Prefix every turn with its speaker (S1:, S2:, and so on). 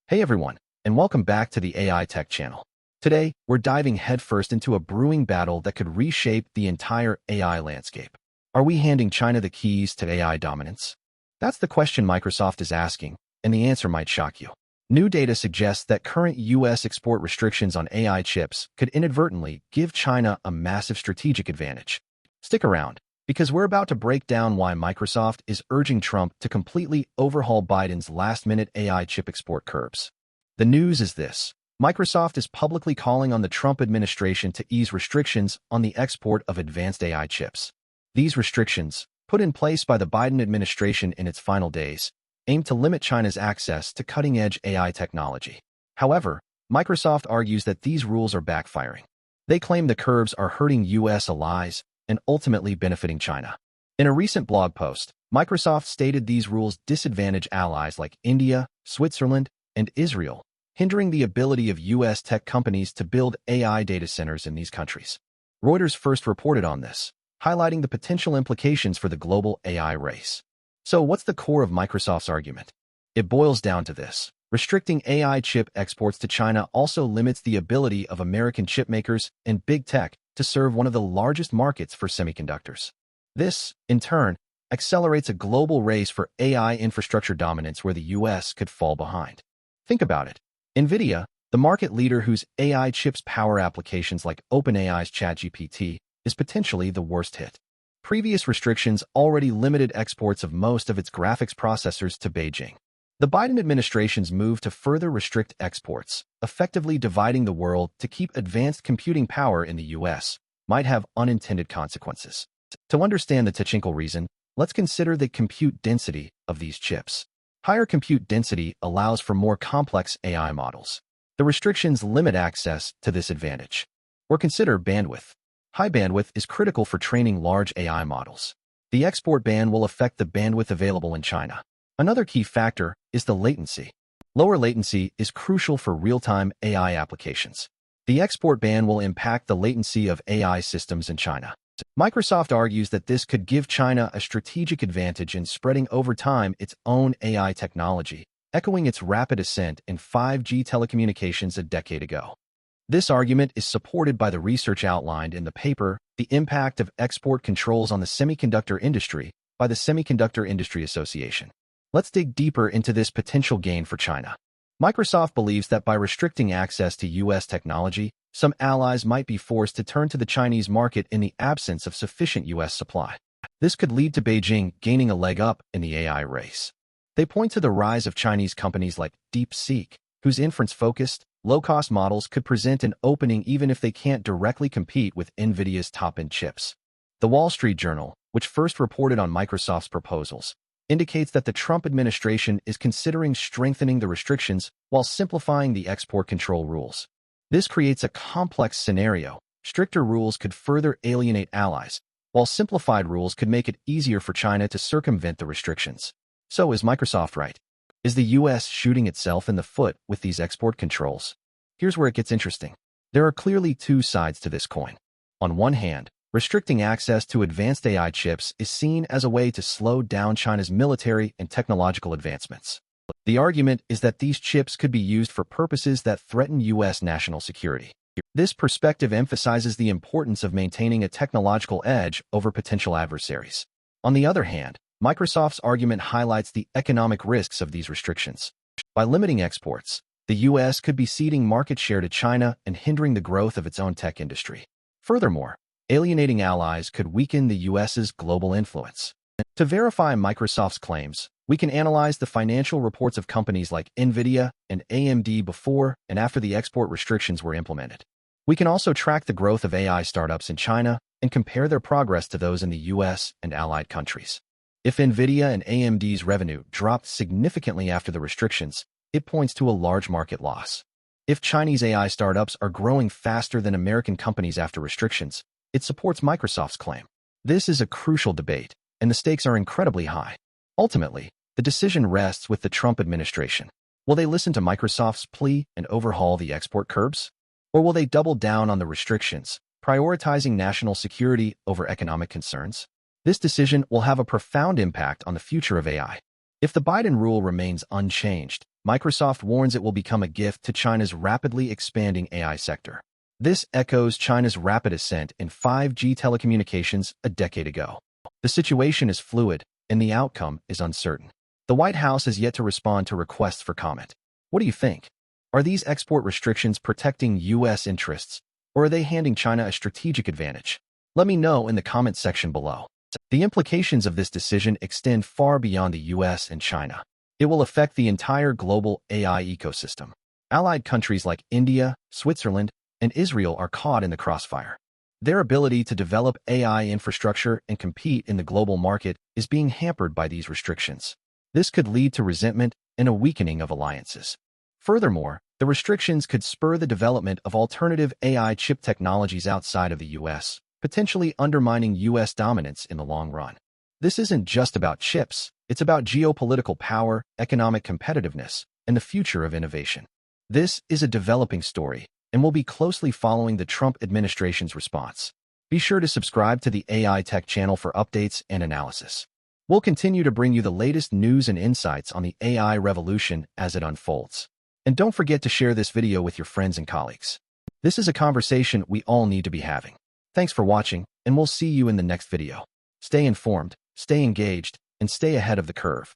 S1: Hey everyone, and welcome back to the AI Tech channel. Today, we're diving headfirst into a brewing battle that could reshape the entire AI landscape. Are we handing China the keys to AI dominance? That's the question Microsoft is asking, and the answer might shock you. New data suggests that current U.S. export restrictions on AI chips could inadvertently give China a massive strategic advantage. Stick around, because we're about to break down why Microsoft is urging Trump to completely overhaul Biden's last-minute AI chip export curbs. The news is this: Microsoft is publicly calling on the Trump administration to ease restrictions on the export of advanced AI chips. These restrictions, put in place by the Biden administration in its final days, aim to limit China's access to cutting-edge AI technology. However, Microsoft argues that these rules are backfiring. They claim the curbs are hurting U.S. allies and ultimately benefiting China. In a recent blog post, Microsoft stated these rules disadvantage allies like India, Switzerland, and Israel, hindering the ability of U.S. tech companies to build AI data centers in these countries. Reuters first reported on this, highlighting the potential implications for the global AI race. So what's the core of Microsoft's argument? It boils down to this: restricting AI chip exports to China also limits the ability of American chipmakers and big tech to serve one of the largest markets for semiconductors. This, in turn, accelerates a global race for AI infrastructure dominance where the U.S. could fall behind. Think about it. NVIDIA, the market leader whose AI chips power applications like OpenAI's ChatGPT, is potentially the worst hit. Previous restrictions already limited exports of most of its graphics processors to Beijing. The Biden administration's move to further restrict exports, effectively dividing the world to keep advanced computing power in the U.S., might have unintended consequences. To understand the technical reason, let's consider the compute density of these chips. Higher compute density allows for more complex AI models. The restrictions limit access to this advantage. Or consider bandwidth. High bandwidth is critical for training large AI models. The export ban will affect the bandwidth available in China. Another key factor is the latency. Lower latency is crucial for real-time AI applications. The export ban will impact the latency of AI systems in China. Microsoft argues that this could give China a strategic advantage in spreading over time its own AI technology, echoing its rapid ascent in 5G telecommunications a decade ago. This argument is supported by the research outlined in the paper, The Impact of Export Controls on the Semiconductor Industry, by the Semiconductor Industry Association. Let's dig deeper into this potential gain for China. Microsoft believes that by restricting access to U.S. technology, some allies might be forced to turn to the Chinese market in the absence of sufficient U.S. supply. This could lead to Beijing gaining a leg up in the AI race. They point to the rise of Chinese companies like DeepSeek, whose inference-focused, low-cost models could present an opening even if they can't directly compete with NVIDIA's top-end chips. The Wall Street Journal, which first reported on Microsoft's proposals, indicates that the Trump administration is considering strengthening the restrictions while simplifying the export control rules. This creates a complex scenario. Stricter rules could further alienate allies, while simplified rules could make it easier for China to circumvent the restrictions. So is Microsoft right? Is the U.S. shooting itself in the foot with these export controls? Here's where it gets interesting. There are clearly two sides to this coin. On one hand, restricting access to advanced AI chips is seen as a way to slow down China's military and technological advancements. The argument is that these chips could be used for purposes that threaten U.S. national security. This perspective emphasizes the importance of maintaining a technological edge over potential adversaries. On the other hand, Microsoft's argument highlights the economic risks of these restrictions. By limiting exports, the U.S. could be ceding market share to China and hindering the growth of its own tech industry. Furthermore, alienating allies could weaken the U.S.'s global influence. To verify Microsoft's claims, we can analyze the financial reports of companies like NVIDIA and AMD before and after the export restrictions were implemented. We can also track the growth of AI startups in China and compare their progress to those in the U.S. and allied countries. If NVIDIA and AMD's revenue dropped significantly after the restrictions, it points to a large market loss. If Chinese AI startups are growing faster than American companies after restrictions, it supports Microsoft's claim. This is a crucial debate, and the stakes are incredibly high. Ultimately, the decision rests with the Trump administration. Will they listen to Microsoft's plea and overhaul the export curbs? Or will they double down on the restrictions, prioritizing national security over economic concerns? This decision will have a profound impact on the future of AI. If the Biden rule remains unchanged, Microsoft warns it will become a gift to China's rapidly expanding AI sector. This echoes China's rapid ascent in 5G telecommunications a decade ago. The situation is fluid, and the outcome is uncertain. The White House has yet to respond to requests for comment. What do you think? Are these export restrictions protecting U.S. interests, or are they handing China a strategic advantage? Let me know in the comment section below. The implications of this decision extend far beyond the U.S. and China. It will affect the entire global AI ecosystem. Allied countries like India, Switzerland, and Israel are caught in the crossfire. Their ability to develop AI infrastructure and compete in the global market is being hampered by these restrictions. This could lead to resentment and a weakening of alliances. Furthermore, the restrictions could spur the development of alternative AI chip technologies outside of the U.S., potentially undermining U.S. dominance in the long run. This isn't just about chips, it's about geopolitical power, economic competitiveness, and the future of innovation. This is a developing story, and we'll be closely following the Trump administration's response. Be sure to subscribe to the AI Tech channel for updates and analysis. We'll continue to bring you the latest news and insights on the AI revolution as it unfolds. And don't forget to share this video with your friends and colleagues. This is a conversation we all need to be having. Thanks for watching, and we'll see you in the next video. Stay informed, stay engaged, and stay ahead of the curve.